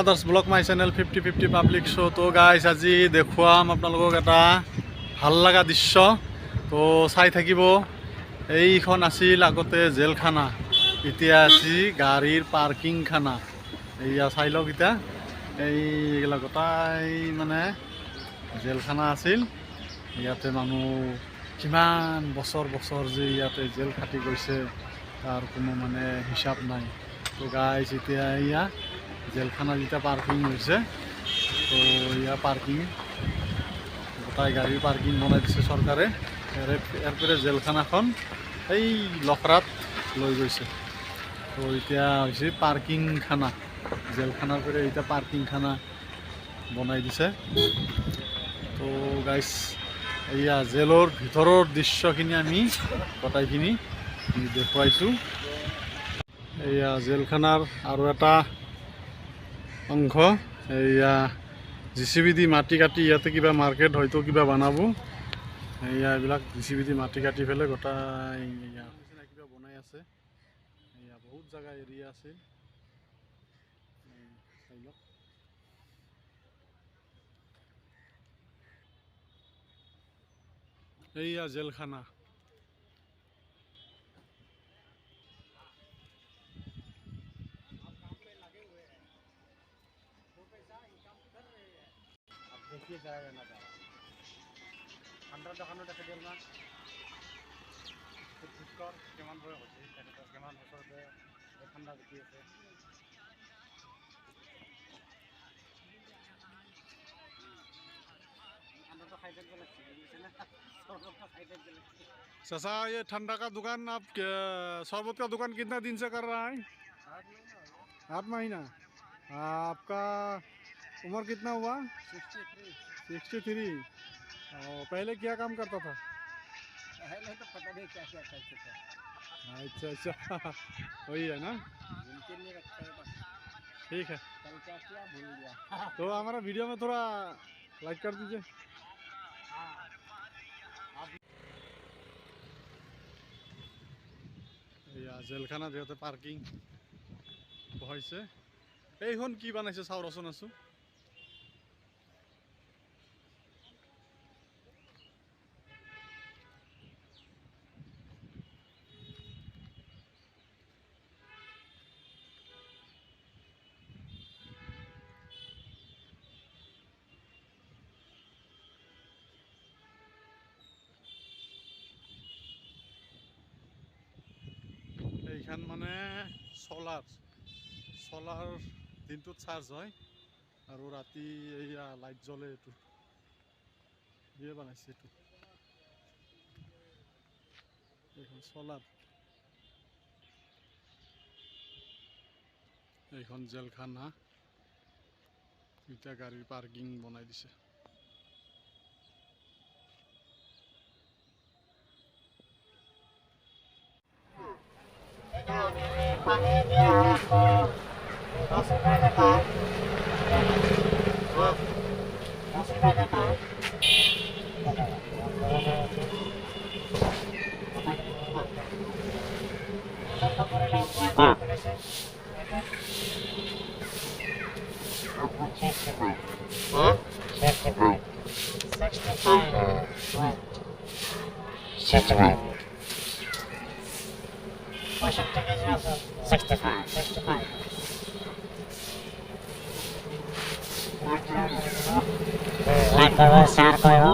Others blog my channel 50-50 public show' তো guys আজি দেখুৱাম আপোনালোকক এটা ভাল লগা দৃশ্য। তো চাই থাকিব। এইখন আছিল আগতে জেলখানা, এতিয়া আছে গাড়ীৰ পাৰ্কিংখানা। এইয়া চাই লওক, এতিয়া এইগিলা গোটাই মানে জেলখানা আছিল। ইয়াতে মানুহ কিমান বছৰ বছৰ যে ইয়াতে জেল খাটি গৈছে তাৰ কোনো মানে হিচাপ নাই। তো গাইজ এতিয়া এয়া জেলখানা যেতিয়া পাৰ্কিং হৈছে, তো এয়া পাৰ্কিং গোটাই গাড়ীৰ পাৰ্কিং বনাই দিছে চৰকাৰে। ইয়াৰপৰা জেলখানাখন এই লখৰাত লৈ গৈছে। তো এতিয়া হৈছে পাৰ্কিংখানা, জেলখানাৰ পৰা এতিয়া পাৰ্কিংখানা বনাই দিছে। তো গাইজ এয়া জেলৰ ভিতৰৰ দৃশ্যখিনি আমি গোটাইখিনি দেখুৱাইছোঁ। এয়া জেলখানাৰ আৰু এটা অংশ, এয়া JCB দি মাটি কাটি ইয়াতে কিবা মাৰ্কেট হয়তো কিবা বনাব। এয়া এইবিলাক JCB দি মাটি কাটি পেলাই গোটাই এয়া কিবা বনাই আছে। এয়া বহুত জাগা এৰিয়া আছে। এইয়া জেলখানা। देखिए जाएगा ना जाएगा ঠান্ডার দোকানো দেখে দিল না খুব ভুটকর কেমন বয় হচ্ছে কেমন বছর ঠান্ডা দেখি আছে। चाचा ये ठंडा का दुकान आप शरबत का दुकान कितना दिन से कर रहा है? 8 महीना। आपका उम्र कितना हुआ? 63। और पहले क्या काम करता था? पहले तो पता नहीं क्या क्या करते थे। अच्छा अच्छा वही है ना, ठीक है। कल क्या किया भूल गया। तो हमारा वीडियो में थोड़ा लाइक कर दीजिए। জেলখানা যিহেতু পাৰ্কিং বহাইছে, এইখন কি বনাইছে চাওঁ ৰচোন আছোঁ। এইখান মানে চলাৰ দিনটোত চাৰ্জ হয় আৰু ৰাতি এইয়া লাইট জ্বলে। এইটো দিয়ে বনাইছে, এইটো এইখন চলাৰ। এইখন জেলখানা, এতিয়া গাড়ীৰ পাৰ্কিং বনাই দিছে। লাইক কৰবো, শেয়াৰ কৰবো।